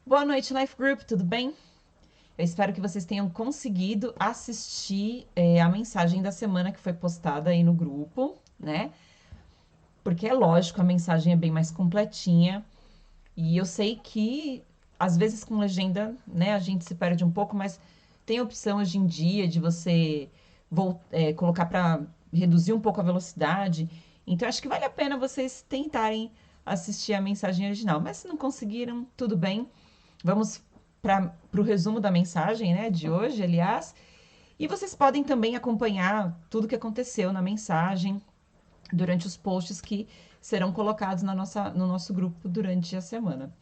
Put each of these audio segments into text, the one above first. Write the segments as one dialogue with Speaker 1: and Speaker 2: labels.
Speaker 1: Boa noite, Life Group, tudo bem? Eu espero que vocês tenham conseguido assistir a mensagem da semana que foi postada aí no grupo, né? Porque é lógico, a mensagem é bem mais completinha. E eu sei que, às vezes, com legenda, né, a gente se perde um pouco, mas tem a opção hoje em dia de você colocar para reduzir um pouco a velocidade. Então, acho que vale a pena vocês tentarem assistir a mensagem original. Mas se não conseguiram, tudo bem. Vamos para o resumo da mensagem, né, de hoje, aliás. E vocês podem também acompanhar tudo o que aconteceu na mensagem durante os posts que serão colocados no nosso grupo durante a semana.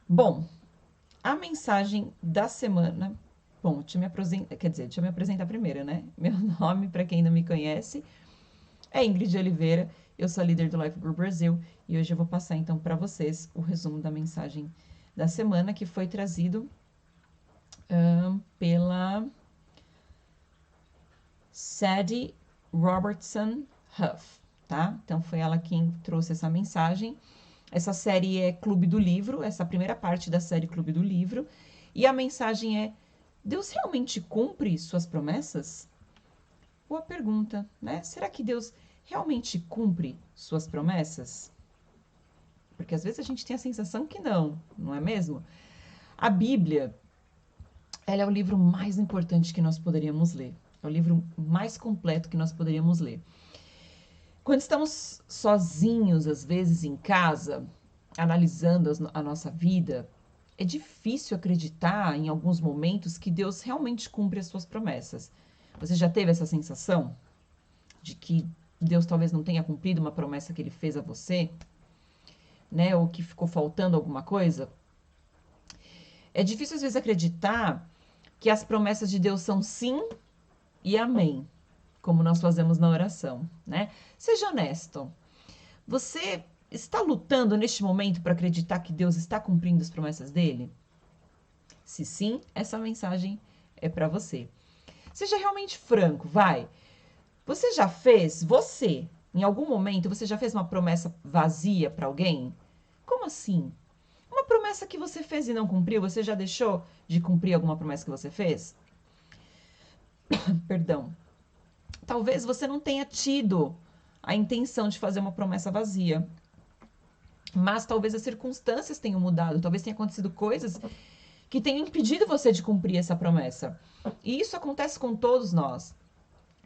Speaker 1: Bom, a mensagem da semana. Bom, deixa eu me apresentar primeiro, né? Meu nome, para quem não me conhece, é Ingrid Oliveira. Eu sou a líder do Life Group Brasil e hoje eu vou passar então para vocês o resumo da mensagem da semana que foi trazido pela Sadie Robertson Huff, tá? Então foi ela quem trouxe essa mensagem. Essa série é Clube do Livro, essa primeira parte da série Clube do Livro. E a mensagem é: Deus realmente cumpre suas promessas? Boa pergunta, né? Será que Deus realmente cumpre suas promessas? Porque às vezes a gente tem a sensação que não é mesmo? A Bíblia, ela é o livro mais importante que nós poderíamos ler. É o livro mais completo que nós poderíamos ler. Quando estamos sozinhos, às vezes em casa, analisando a nossa vida, é difícil acreditar em alguns momentos que Deus realmente cumpre as suas promessas. Você já teve essa sensação de que Deus talvez não tenha cumprido uma promessa que ele fez a você, né? Ou que ficou faltando alguma coisa? É difícil às vezes acreditar que as promessas de Deus são sim e amém, como nós fazemos na oração, né? Seja honesto. Você está lutando neste momento para acreditar que Deus está cumprindo as promessas dele? Se sim, essa mensagem é para você. Seja realmente franco, vai. Em algum momento, você já fez uma promessa vazia para alguém? Como assim? Uma promessa que você fez e não cumpriu, você já deixou de cumprir alguma promessa que você fez? Perdão. Talvez você não tenha tido a intenção de fazer uma promessa vazia, mas talvez as circunstâncias tenham mudado, talvez tenha acontecido coisas que tenham impedido você de cumprir essa promessa. E isso acontece com todos nós.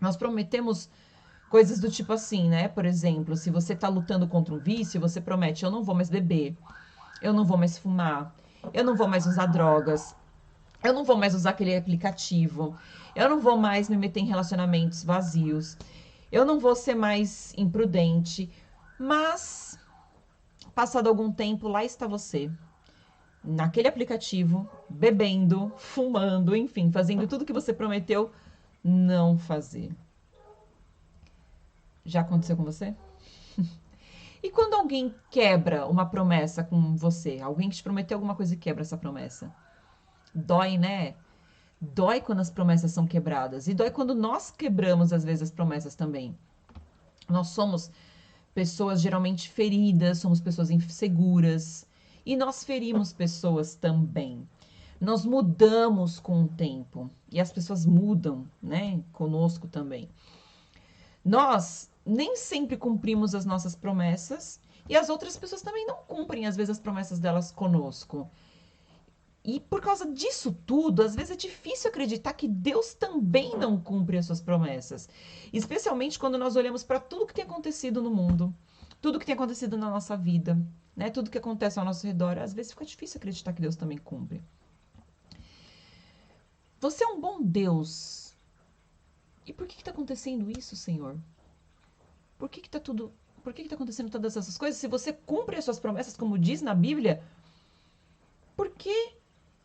Speaker 1: Nós prometemos coisas do tipo assim, né? Por exemplo, se você está lutando contra um vício, você promete: eu não vou mais beber, eu não vou mais fumar, eu não vou mais usar drogas, eu não vou mais usar aquele aplicativo, eu não vou mais me meter em relacionamentos vazios, eu não vou ser mais imprudente. Mas, passado algum tempo, lá está você, naquele aplicativo, bebendo, fumando, enfim, fazendo tudo que você prometeu não fazer. Já aconteceu com você? E quando alguém quebra uma promessa com você, alguém que te prometeu alguma coisa e quebra essa promessa? Dói, né? Dói quando as promessas são quebradas. E dói quando nós quebramos, às vezes, as promessas também. Nós somos pessoas geralmente feridas, somos pessoas inseguras. E nós ferimos pessoas também. Nós mudamos com o tempo. E as pessoas mudam, né? Conosco também. Nós nem sempre cumprimos as nossas promessas e as outras pessoas também não cumprem, às vezes, as promessas delas conosco. E por causa disso tudo, às vezes é difícil acreditar que Deus também não cumpre as suas promessas. Especialmente quando nós olhamos para tudo que tem acontecido no mundo, tudo que tem acontecido na nossa vida, né? Tudo que acontece ao nosso redor. Às vezes fica difícil acreditar que Deus também cumpre. Você é um bom Deus. E por que está acontecendo isso, Senhor? Por que está tudo. Por que está acontecendo todas essas coisas? Se você cumpre as suas promessas, como diz na Bíblia, por que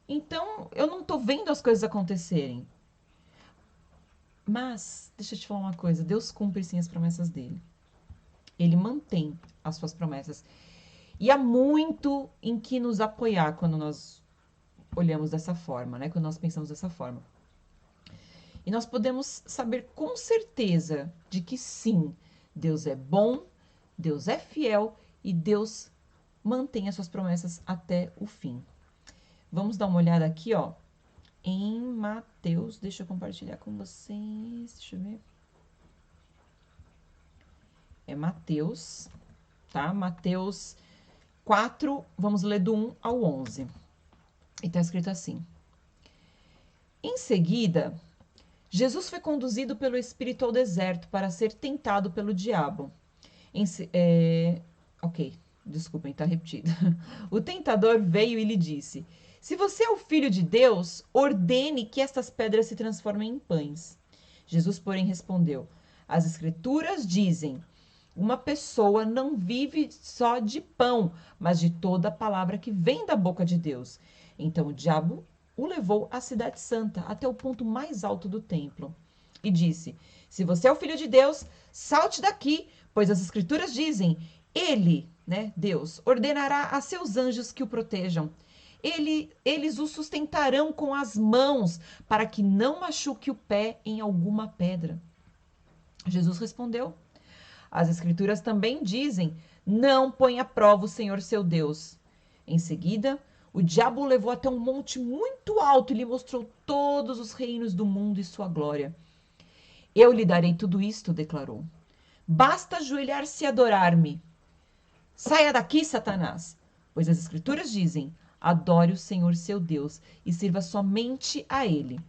Speaker 1: então eu não estou vendo as coisas acontecerem? Mas, deixa eu te falar uma coisa: Deus cumpre sim as promessas dele. Ele mantém as suas promessas. E há muito em que nos apoiar quando nós olhamos dessa forma, né? Quando nós pensamos dessa forma. E nós podemos saber com certeza de que sim, Deus é bom, Deus é fiel e Deus mantém as suas promessas até o fim. Vamos dar uma olhada aqui, ó, em Mateus. Deixa eu compartilhar com vocês. Deixa eu ver. É Mateus, tá? Mateus 4, vamos ler do 1 ao 11. E tá escrito assim: Em seguida, Jesus foi conduzido pelo Espírito ao deserto para ser tentado pelo diabo. Ok, desculpem, tá repetido. O tentador veio e lhe disse: Se você é o filho de Deus, ordene que estas pedras se transformem em pães. Jesus, porém, respondeu: As Escrituras dizem: Uma pessoa não vive só de pão, mas de toda a palavra que vem da boca de Deus. Então o diabo o levou à cidade santa, até o ponto mais alto do templo, e disse: Se você é o filho de Deus, salte daqui, pois as Escrituras dizem: Ele, né, Deus, ordenará a seus anjos que o protejam. Eles o sustentarão com as mãos, para que não machuque o pé em alguma pedra. Jesus respondeu: As Escrituras também dizem: Não põe à prova o Senhor seu Deus. Em seguida, o diabo o levou até um monte muito alto e lhe mostrou todos os reinos do mundo e sua glória. Eu lhe darei tudo isto, declarou. Basta ajoelhar-se e adorar-me. Saia daqui, Satanás, pois as Escrituras dizem: Adore o Senhor seu Deus e sirva somente a ele.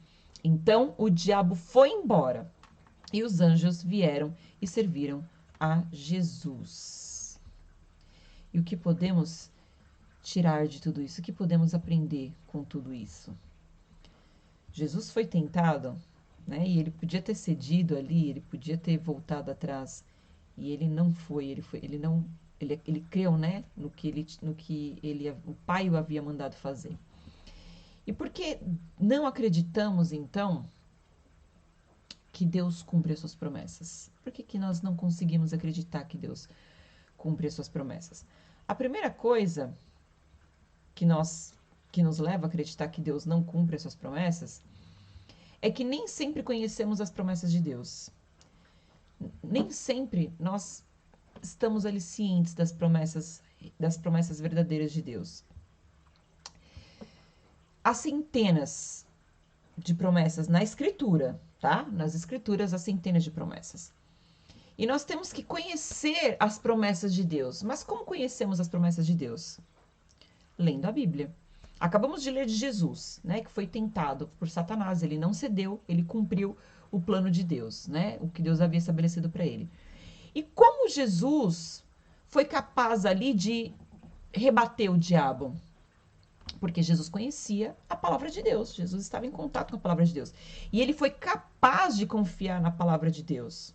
Speaker 1: Então o diabo foi embora e os anjos vieram e serviram a Jesus. E o que podemos tirar de tudo isso? O que podemos aprender com tudo isso? Jesus foi tentado, né? E ele podia ter cedido ali, ele podia ter voltado atrás, e ele não foi. Ele creu, né? No que o Pai o havia mandado fazer. E por que não acreditamos então que Deus cumpre as suas promessas? Por que nós não conseguimos acreditar que Deus cumpre as suas promessas? A primeira coisa que nos leva a acreditar que Deus não cumpre as suas promessas é que nem sempre conhecemos as promessas de Deus. Nem sempre nós estamos ali cientes das promessas verdadeiras de Deus. Há centenas de promessas na Escritura, tá? Nas Escrituras há centenas de promessas. E nós temos que conhecer as promessas de Deus. Mas como conhecemos as promessas de Deus? Lendo a Bíblia. Acabamos de ler de Jesus, né, que foi tentado por Satanás. Ele não cedeu, ele cumpriu o plano de Deus, né, o que Deus havia estabelecido para ele. E como Jesus foi capaz ali de rebater o diabo? Porque Jesus conhecia a palavra de Deus. Jesus estava em contato com a palavra de Deus. E ele foi capaz de confiar na palavra de Deus.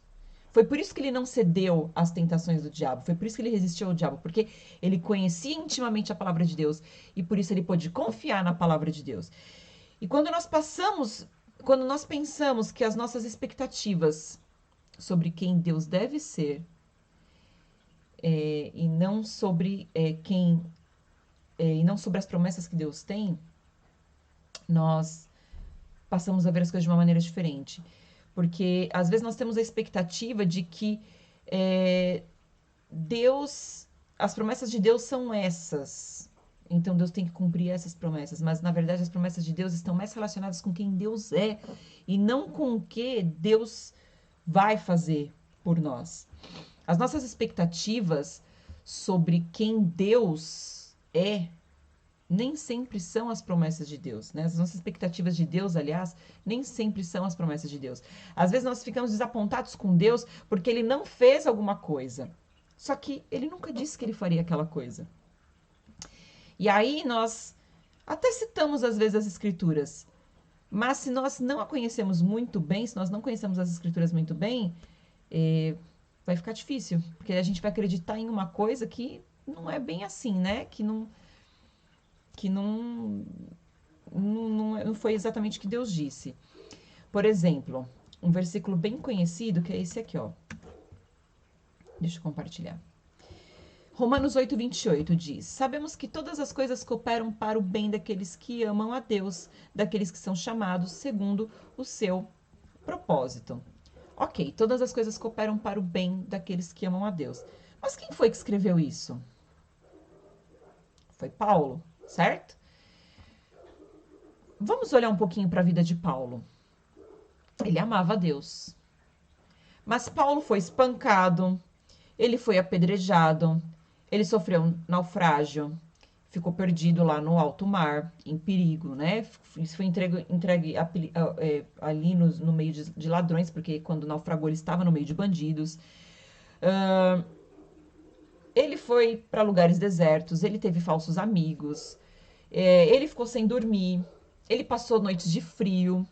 Speaker 1: Foi por isso que ele não cedeu às tentações do diabo. Foi por isso que ele resistiu ao diabo. Porque ele conhecia intimamente a palavra de Deus. E por isso ele pôde confiar na palavra de Deus. E quando nós pensamos que as nossas expectativas sobre quem Deus deve ser, e não sobre e não sobre as promessas que Deus tem, nós passamos a ver as coisas de uma maneira diferente. Porque às vezes nós temos a expectativa de que as promessas de Deus são essas. Então Deus tem que cumprir essas promessas. Mas na verdade as promessas de Deus estão mais relacionadas com quem Deus é e não com o que Deus vai fazer por nós. As nossas expectativas sobre quem Deus é nem sempre são as promessas de Deus, né? As nossas expectativas de Deus, aliás, nem sempre são as promessas de Deus. Às vezes nós ficamos desapontados com Deus porque ele não fez alguma coisa. Só que ele nunca disse que ele faria aquela coisa. E aí nós até citamos às vezes as Escrituras, mas se nós não a conhecemos muito bem, se nós não conhecemos as Escrituras muito bem, vai ficar difícil, porque a gente vai acreditar em uma coisa que não é bem assim, né? Que não foi exatamente o que Deus disse. Por exemplo, um versículo bem conhecido, que é esse aqui, ó. Deixa eu compartilhar. Romanos 8:28 diz: Sabemos que todas as coisas cooperam para o bem daqueles que amam a Deus, daqueles que são chamados segundo o seu propósito. Ok, todas as coisas cooperam para o bem daqueles que amam a Deus. Mas quem foi que escreveu isso? Foi Paulo, certo? Vamos olhar um pouquinho para a vida de Paulo. Ele amava a Deus. Mas Paulo foi espancado, ele foi apedrejado, ele sofreu um naufrágio, ficou perdido lá no alto mar, em perigo, né? Isso foi entregue ali no meio de ladrões, porque quando naufragou ele estava no meio de bandidos. Ele foi para lugares desertos, ele teve falsos amigos, ele ficou sem dormir, ele passou noites de frio,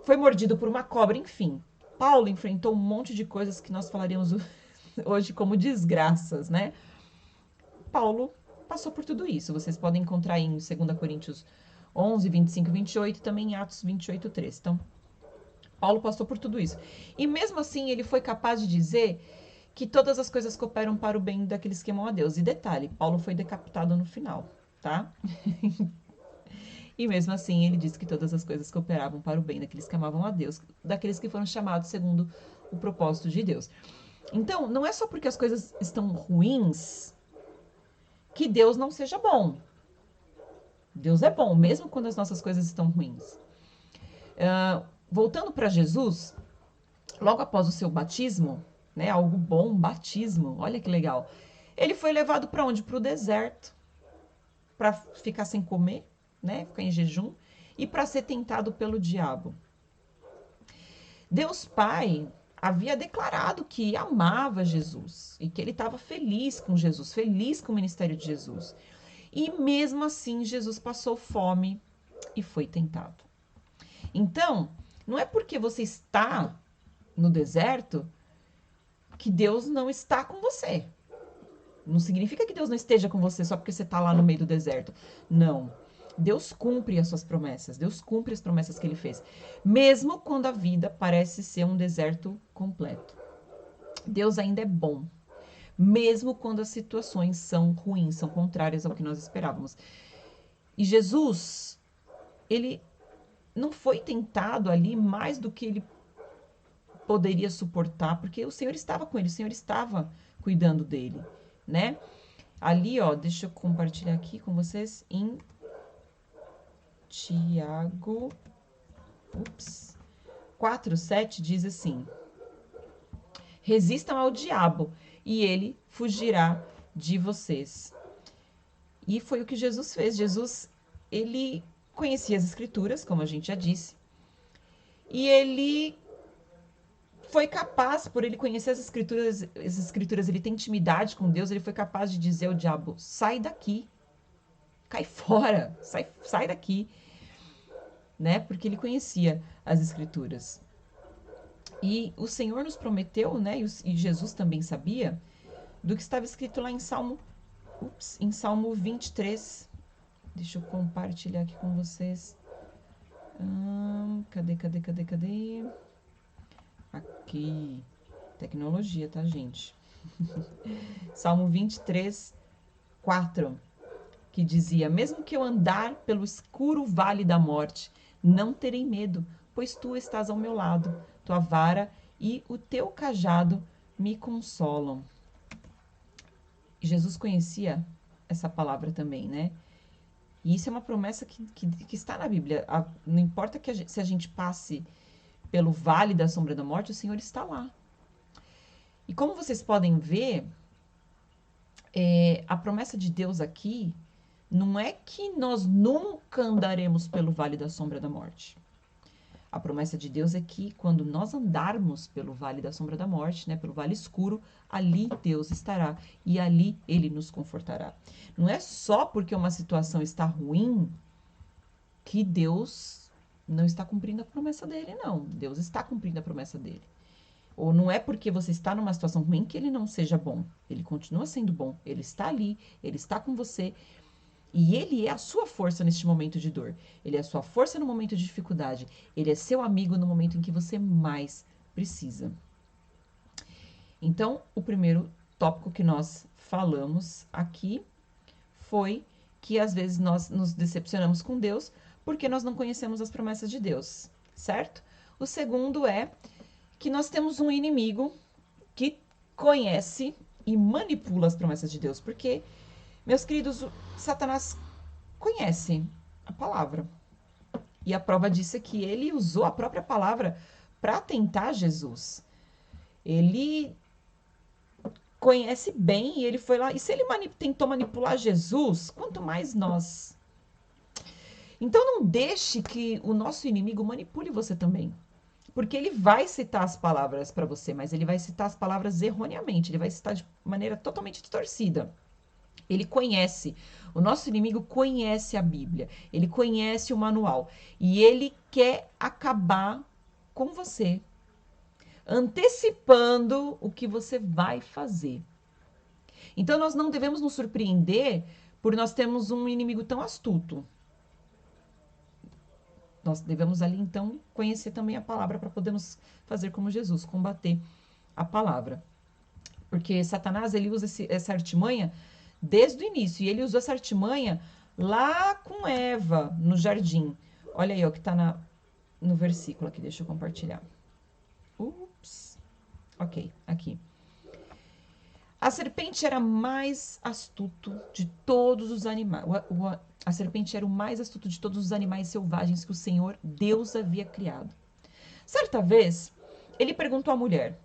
Speaker 1: foi mordido por uma cobra, enfim. Paulo enfrentou um monte de coisas que nós falaríamos hoje como desgraças, né? Paulo passou por tudo isso. Vocês podem encontrar em 2 Coríntios 11, 25 e 28 e também em Atos 28, 3. Então, Paulo passou por tudo isso. E mesmo assim, ele foi capaz de dizer que todas as coisas cooperam para o bem daqueles que amam a Deus. E detalhe, Paulo foi decapitado no final, tá? E mesmo assim, ele disse que todas as coisas cooperavam para o bem daqueles que amavam a Deus, daqueles que foram chamados segundo o propósito de Deus. Então, não é só porque as coisas estão ruins que Deus não seja bom. Deus é bom, mesmo quando as nossas coisas estão ruins. Voltando para Jesus, logo após o seu batismo, né, algo bom, batismo, olha que legal. Ele foi levado para onde? Para o deserto, para ficar sem comer, né, ficar em jejum, e para ser tentado pelo diabo. Deus Pai havia declarado que amava Jesus e que ele estava feliz com Jesus, feliz com o ministério de Jesus. E mesmo assim, Jesus passou fome e foi tentado. Então, não é porque você está no deserto que Deus não está com você. Não significa que Deus não esteja com você só porque você está lá no meio do deserto. Não. Deus cumpre as suas promessas. Deus cumpre as promessas que ele fez. Mesmo quando a vida parece ser um deserto completo. Deus ainda é bom. Mesmo quando as situações são ruins, são contrárias ao que nós esperávamos. E Jesus, ele não foi tentado ali mais do que ele poderia suportar, porque o Senhor estava com ele, o Senhor estava cuidando dele, né? Ali, ó, deixa eu compartilhar aqui com vocês em Tiago 4:7 diz assim: resistam ao diabo e ele fugirá de vocês. E foi o que Jesus fez. Jesus, ele conhecia as escrituras, como a gente já disse, e ele foi capaz, por ele conhecer as escrituras, ele tem intimidade com Deus, ele foi capaz de dizer ao diabo: sai daqui, cai fora, sai daqui, né? Porque ele conhecia as escrituras. E o Senhor nos prometeu, né? E Jesus também sabia do que estava escrito lá em Salmo 23. Deixa eu compartilhar aqui com vocês. Cadê? Aqui. Tecnologia, tá, gente? Salmo 23, 4, que dizia: mesmo que eu andar pelo escuro vale da morte, não terei medo, pois tu estás ao meu lado, tua vara e o teu cajado me consolam. Jesus conhecia essa palavra também, né? E isso é uma promessa que está na Bíblia. Não importa se a gente passe pelo vale da sombra da morte, o Senhor está lá. E como vocês podem ver, a promessa de Deus aqui não é que nós nunca andaremos pelo vale da sombra da morte. A promessa de Deus é que quando nós andarmos pelo vale da sombra da morte, né, pelo vale escuro, ali Deus estará e ali Ele nos confortará. Não é só porque uma situação está ruim que Deus não está cumprindo a promessa dele, não. Deus está cumprindo a promessa dele. Ou não é porque você está numa situação ruim que ele não seja bom. Ele continua sendo bom. Ele está ali, ele está com você. E ele é a sua força neste momento de dor. Ele é a sua força no momento de dificuldade. Ele é seu amigo no momento em que você mais precisa. Então, o primeiro tópico que nós falamos aqui foi que às vezes nós nos decepcionamos com Deus porque nós não conhecemos as promessas de Deus, certo? O segundo é que nós temos um inimigo que conhece e manipula as promessas de Deus, porque, meus queridos, Satanás conhece a palavra E a prova disso é que ele usou a própria palavra para tentar Jesus. Ele conhece bem e ele foi lá. E se ele tentou manipular Jesus, quanto mais nós. Então não deixe que o nosso inimigo manipule você também. Porque ele vai citar as palavras para você, mas ele vai citar as palavras erroneamente, ele vai citar de maneira totalmente distorcida. Ele conhece, o nosso inimigo conhece a Bíblia, ele conhece o manual e ele quer acabar com você, antecipando o que você vai fazer. Então nós não devemos nos surpreender por nós termos um inimigo tão astuto. Nós devemos ali, então, conhecer também a palavra para podermos fazer como Jesus, combater a palavra. Porque Satanás, ele usa essa artimanha desde o início. E ele usou essa artimanha lá com Eva, no jardim. Olha aí, o que está no versículo aqui. Deixa eu compartilhar. Ups. Ok, aqui. A serpente era mais astuto de todos os animais. A serpente era o mais astuto de todos os animais selvagens que o Senhor Deus havia criado. Certa vez, ele perguntou à mulher: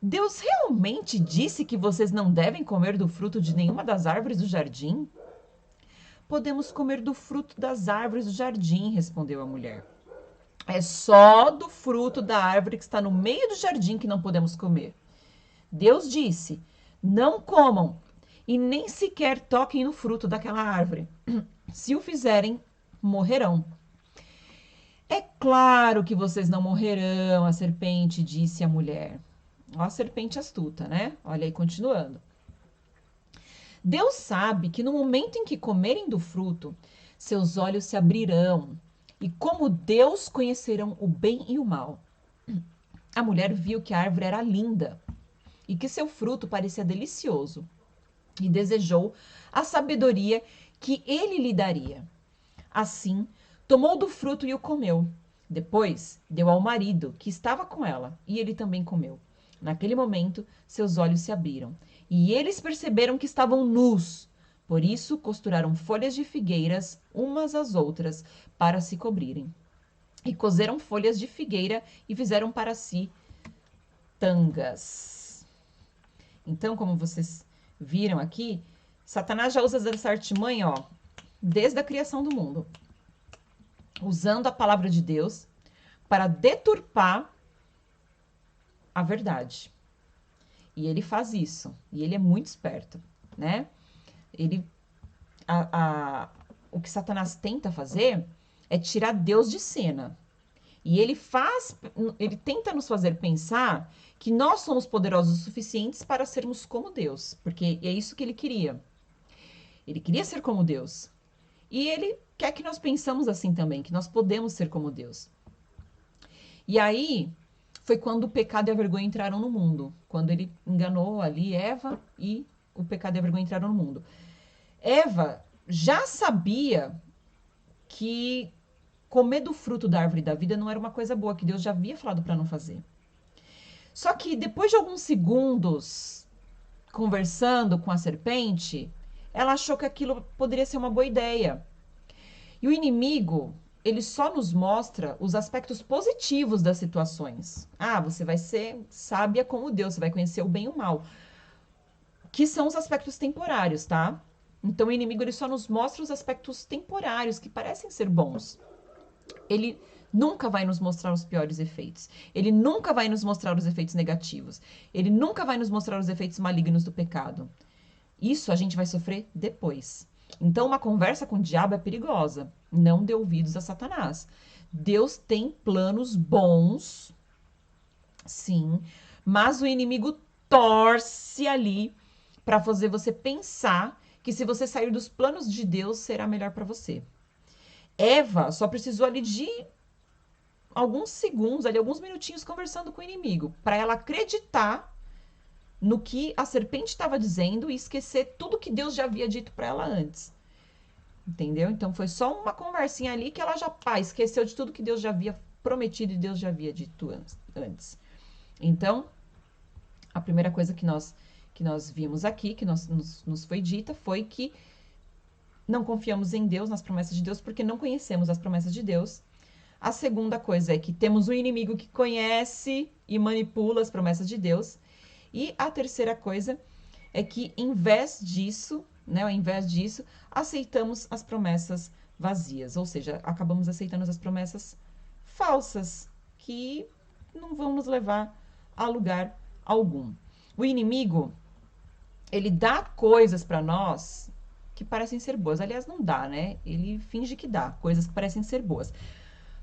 Speaker 1: Deus realmente disse que vocês não devem comer do fruto de nenhuma das árvores do jardim? Podemos comer do fruto das árvores do jardim, respondeu a mulher. É só do fruto da árvore que está no meio do jardim que não podemos comer. Deus disse: não comam e nem sequer toquem no fruto daquela árvore. Se o fizerem, morrerão. É claro que vocês não morrerão, a serpente disse a mulher. Ó, a serpente astuta, né? Olha aí, continuando. Deus sabe que no momento em que comerem do fruto, seus olhos se abrirão e, como Deus, conhecerão o bem e o mal. A mulher viu que a árvore era linda e que seu fruto parecia delicioso e desejou a sabedoria que ele lhe daria. Assim, tomou do fruto e o comeu. Depois, deu ao marido, que estava com ela, e ele também comeu. Naquele momento, seus olhos se abriram, e eles perceberam que estavam nus. Por isso, costuraram folhas de figueiras umas às outras para se cobrirem. E coseram folhas de figueira e fizeram para si tangas. Então, como vocês viram aqui, Satanás já usa essa artimanha, ó, desde a criação do mundo, usando a palavra de Deus para deturpar a verdade. E ele faz isso, e ele é muito esperto, né? O que Satanás tenta fazer é tirar Deus de cena. E ele tenta nos fazer pensar que nós somos poderosos o suficientes para sermos como Deus, porque é isso que ele queria. Ele queria ser como Deus. E ele quer que nós pensamos assim também, que nós podemos ser como Deus. E aí foi quando o pecado e a vergonha entraram no mundo, quando ele enganou ali Eva e o pecado e a vergonha entraram no mundo. Eva já sabia que comer do fruto da árvore da vida não era uma coisa boa, que Deus já havia falado para não fazer. Só que depois de alguns segundos conversando com a serpente, ela achou que aquilo poderia ser uma boa ideia. E o inimigo, ele só nos mostra os aspectos positivos das situações. Ah, você vai ser sábia como Deus, você vai conhecer o bem e o mal. Que são os aspectos temporários, tá? Então o inimigo, ele só nos mostra os aspectos temporários, que parecem ser bons. Ele nunca vai nos mostrar os piores efeitos. Ele nunca vai nos mostrar os efeitos negativos. Ele nunca vai nos mostrar os efeitos malignos do pecado. Isso a gente vai sofrer depois. Então, uma conversa com o diabo é perigosa. Não dê ouvidos a Satanás. Deus tem planos bons, sim, mas o inimigo torce ali para fazer você pensar que se você sair dos planos de Deus, será melhor para você. Eva só precisou ali de alguns segundos, ali, alguns minutinhos conversando com o inimigo, para ela acreditar no que a serpente estava dizendo e esquecer tudo que Deus já havia dito para ela antes. Entendeu? Então foi só uma conversinha ali que ela já esqueceu de tudo que Deus já havia prometido e Deus já havia dito antes. Então, a primeira coisa que nós vimos aqui, que nos foi dita, foi que não confiamos em Deus, nas promessas de Deus, porque não conhecemos as promessas de Deus. A segunda coisa é que temos um inimigo que conhece e manipula as promessas de Deus. E a terceira coisa é que, em vez disso, né, ao invés disso, aceitamos as promessas vazias, ou seja, acabamos aceitando as promessas falsas, que não vão nos levar a lugar algum. O inimigo, ele dá coisas para nós que parecem ser boas. Aliás, não dá, né? Ele finge que dá coisas que parecem ser boas.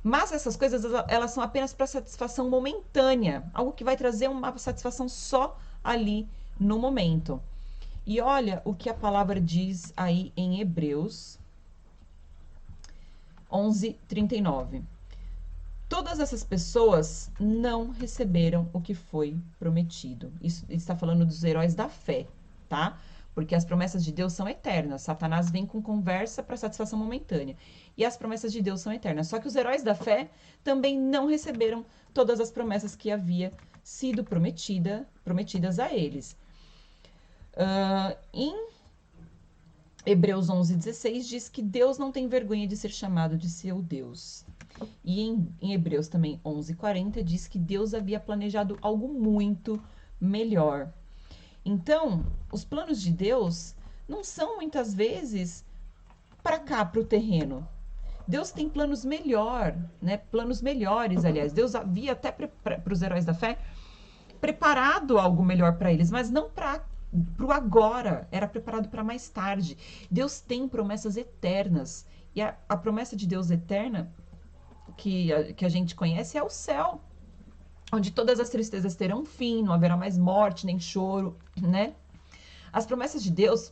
Speaker 1: Mas essas coisas, elas são apenas para satisfação momentânea, algo que vai trazer uma satisfação só ali no momento. E olha o que a palavra diz aí em Hebreus 11:39. Todas essas pessoas não receberam o que foi prometido. Isso está falando dos heróis da fé, tá? Porque as promessas de Deus são eternas. Satanás vem com conversa para satisfação momentânea. E as promessas de Deus são eternas. Só que os heróis da fé também não receberam todas as promessas que havia sido prometidas a eles. Em Hebreus 11:16 diz que Deus não tem vergonha de ser chamado de seu Deus. E em Hebreus também 11:40 diz que Deus havia planejado algo muito melhor. Então, os planos de Deus não são muitas vezes para cá, para o terreno. Deus tem planos né? Planos melhores, aliás. Deus havia até para os heróis da fé preparado algo melhor para eles, mas não para o agora, era preparado para mais tarde. Deus tem promessas eternas. E a promessa de Deus eterna que a gente conhece é o céu, onde todas as tristezas terão fim, não haverá mais morte, nem choro, né? As promessas de Deus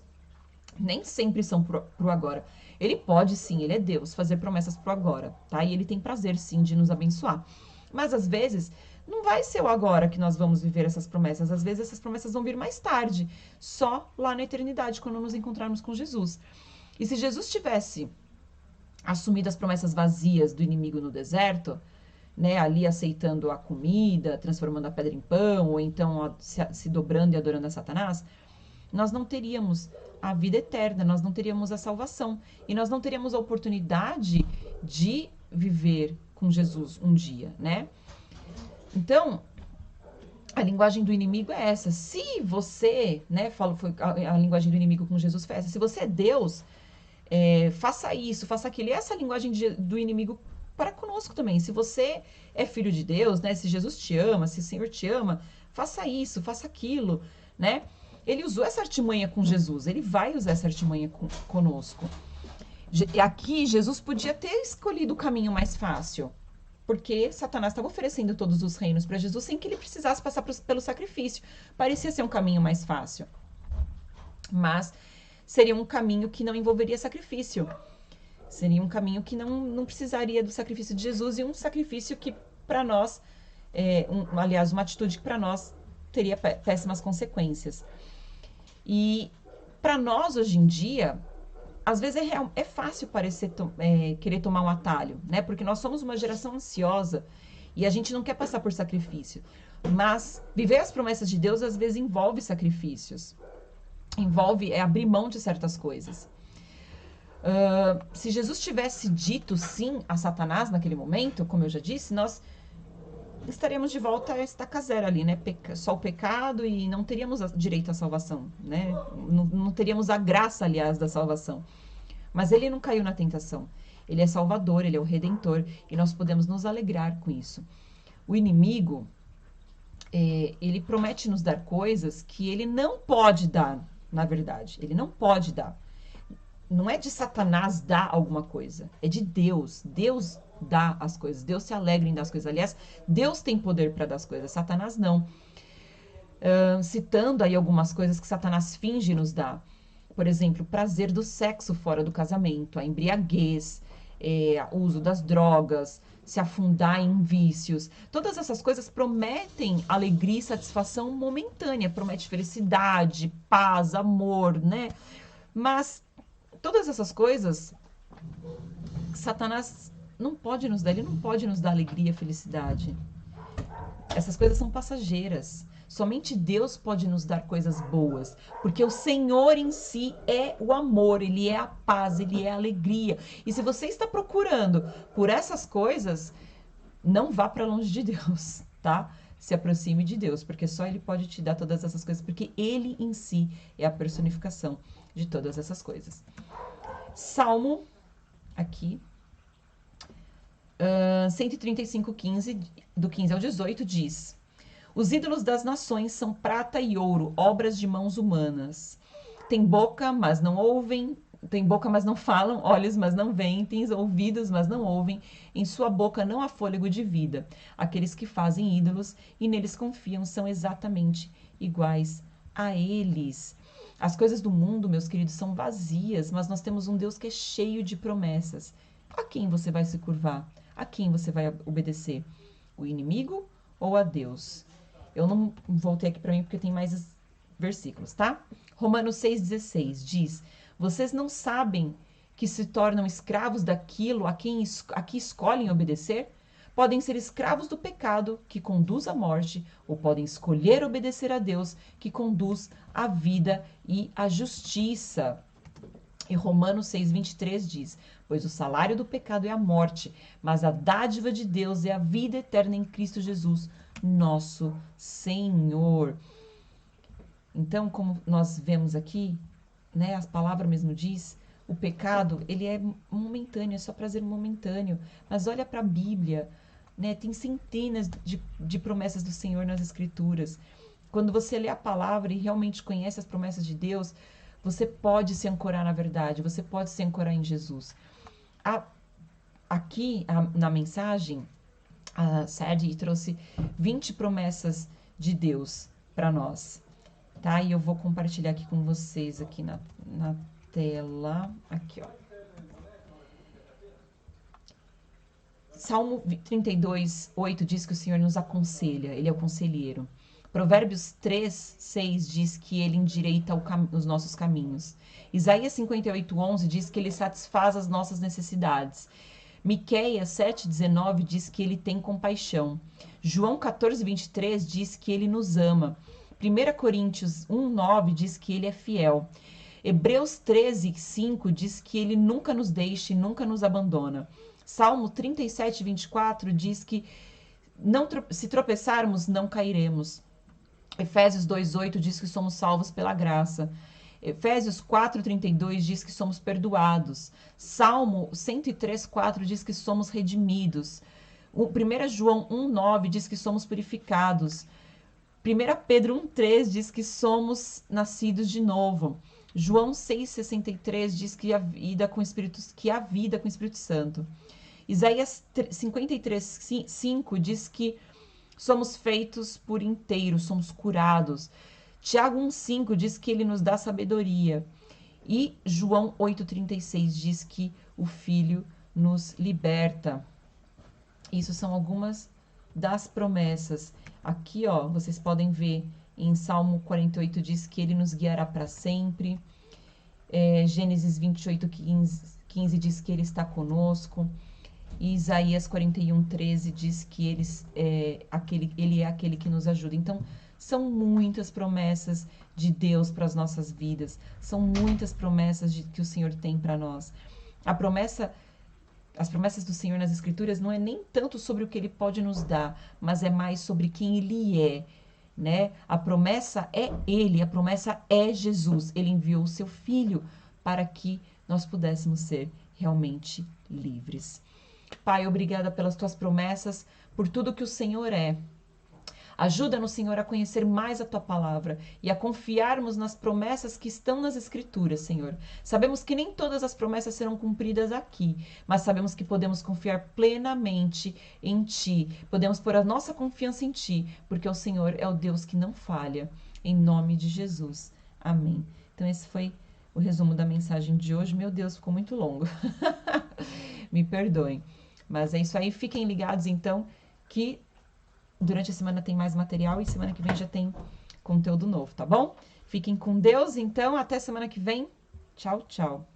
Speaker 1: nem sempre são pro agora. Ele pode sim, ele é Deus, fazer promessas pro agora, tá? E ele tem prazer sim de nos abençoar. Mas às vezes não vai ser o agora que nós vamos viver essas promessas. Às vezes essas promessas vão vir mais tarde, só lá na eternidade, quando nos encontrarmos com Jesus. E se Jesus tivesse assumido as promessas vazias do inimigo no deserto, né, ali aceitando a comida, transformando a pedra em pão, ou então se dobrando e adorando a Satanás, nós não teríamos a vida eterna, nós não teríamos a salvação, e nós não teríamos a oportunidade de viver com Jesus um dia, né? Então, a linguagem do inimigo é essa. Se você, né, a linguagem do inimigo com Jesus foi essa. Se você é Deus, faça isso, faça aquilo. E essa linguagem do inimigo para conosco também. Se você é filho de Deus, né, se Jesus te ama, se o Senhor te ama, faça isso, faça aquilo, né? Ele usou essa artimanha com Jesus, ele vai usar essa artimanha conosco. Aqui, Jesus podia ter escolhido o caminho mais fácil, porque Satanás estava oferecendo todos os reinos para Jesus sem que ele precisasse passar pelo sacrifício. Parecia ser um caminho mais fácil, mas seria um caminho que não envolveria sacrifício. Seria um caminho que não precisaria do sacrifício de Jesus, e um sacrifício que para nós, aliás, uma atitude que para nós teria péssimas consequências. E para nós, hoje em dia, às vezes é fácil querer tomar um atalho, né? Porque nós somos uma geração ansiosa e a gente não quer passar por sacrifício. Mas viver as promessas de Deus, às vezes, envolve sacrifícios. Envolve abrir mão de certas coisas. Se Jesus tivesse dito sim a Satanás naquele momento, como eu já disse, nós estaríamos de volta a estaca zero ali, né? Só o pecado, e não teríamos direito à salvação, né? Não teríamos a graça, aliás, da salvação. Mas ele não caiu na tentação. Ele é Salvador, ele é o Redentor, e nós podemos nos alegrar com isso. O inimigo, ele promete nos dar coisas que ele não pode dar, na verdade. Ele não pode dar. Não é de Satanás dar alguma coisa, é de Deus. Deus dá as coisas, Deus se alegra em dar as coisas. Aliás, Deus tem poder para dar as coisas, Satanás não. Citando aí algumas coisas que Satanás finge nos dar. Por exemplo, o prazer do sexo fora do casamento, a embriaguez, o uso das drogas, se afundar em vícios. Todas essas coisas prometem alegria e satisfação momentânea, promete felicidade, paz, amor, né? Mas todas essas coisas, Satanás não pode nos dar, ele não pode nos dar alegria, felicidade. Essas coisas são passageiras. Somente Deus pode nos dar coisas boas, porque o Senhor em si é o amor, Ele é a paz, Ele é a alegria. E se você está procurando por essas coisas, não vá para longe de Deus, tá? Se aproxime de Deus, porque só Ele pode te dar todas essas coisas, porque Ele em si é a personificação de todas essas coisas. Salmo, aqui, 135:15, do 15 ao 18, diz: Os ídolos das nações são prata e ouro, obras de mãos humanas. Tem boca, mas não ouvem, tem boca, mas não falam, olhos, mas não veem, têm ouvidos, mas não ouvem. Em sua boca não há fôlego de vida. Aqueles que fazem ídolos e neles confiam são exatamente iguais a eles. As coisas do mundo, meus queridos, são vazias, mas nós temos um Deus que é cheio de promessas. A quem você vai se curvar? A quem você vai obedecer? O inimigo ou a Deus? Eu não voltei aqui para mim porque tem mais versículos, tá? Romanos 6,16 diz: Vocês não sabem que se tornam escravos daquilo a que escolhem obedecer? Podem ser escravos do pecado, que conduz à morte, ou podem escolher obedecer a Deus, que conduz à vida e à justiça. E Romanos 6,23 diz: Pois o salário do pecado é a morte, mas a dádiva de Deus é a vida eterna em Cristo Jesus, nosso Senhor. Então, como nós vemos aqui, né, a palavra mesmo diz, o pecado, ele é momentâneo, é só prazer momentâneo. Mas olha para a Bíblia, né, tem centenas de promessas do Senhor nas Escrituras. Quando você lê a palavra e realmente conhece as promessas de Deus, você pode se ancorar na verdade, você pode se ancorar em Jesus. Aqui, na mensagem, a Sadie trouxe 20 promessas de Deus para nós, tá? E eu vou compartilhar aqui com vocês, aqui na tela, aqui, ó. Salmo 32:8 diz que o Senhor nos aconselha, Ele é o conselheiro. Provérbios 3:6 diz que Ele endireita os nossos caminhos. Isaías 58:11 diz que Ele satisfaz as nossas necessidades. Miqueias 7:19 diz que Ele tem compaixão. João 14:23 diz que Ele nos ama. 1 Coríntios 1:9 diz que Ele é fiel. Hebreus 13:5 diz que Ele nunca nos deixa e nunca nos abandona. Salmo 37:24 diz que se tropeçarmos, não cairemos. Efésios 2:8 diz que somos salvos pela graça. Efésios 4:32 diz que somos perdoados. Salmo 103:4 diz que somos redimidos. 1 João 1:9 diz que somos purificados. 1 Pedro 1:3 diz que somos nascidos de novo. João 6:63 diz que há vida com o Espírito Santo. Isaías 53:5 diz que somos feitos por inteiro, somos curados. Tiago 1:5 diz que ele nos dá sabedoria. E João 8:36 diz que o Filho nos liberta. Isso são algumas das promessas. Aqui, ó, vocês podem ver em Salmo 48 diz que ele nos guiará para sempre. Gênesis 28:15 diz que ele está conosco. E Isaías 41:13 diz que ele é aquele que nos ajuda. Então, são muitas promessas de Deus para as nossas vidas. São muitas promessas que o Senhor tem para nós. As promessas do Senhor nas Escrituras não é nem tanto sobre o que Ele pode nos dar, mas é mais sobre quem Ele é, né? A promessa é Ele, a promessa é Jesus. Ele enviou o seu Filho para que nós pudéssemos ser realmente livres. Pai, obrigada pelas tuas promessas, por tudo que o Senhor é. Ajuda-nos, Senhor, a conhecer mais a tua palavra e a confiarmos nas promessas que estão nas Escrituras, Senhor. Sabemos que nem todas as promessas serão cumpridas aqui, mas sabemos que podemos confiar plenamente em Ti. Podemos pôr a nossa confiança em Ti, porque o Senhor é o Deus que não falha. Em nome de Jesus. Amém. Então, esse foi o resumo da mensagem de hoje. Meu Deus, ficou muito longo. Me perdoem. Mas é isso aí. Fiquem ligados, então, que durante a semana tem mais material e semana que vem já tem conteúdo novo, tá bom? Fiquem com Deus, então. Até semana que vem. Tchau, tchau.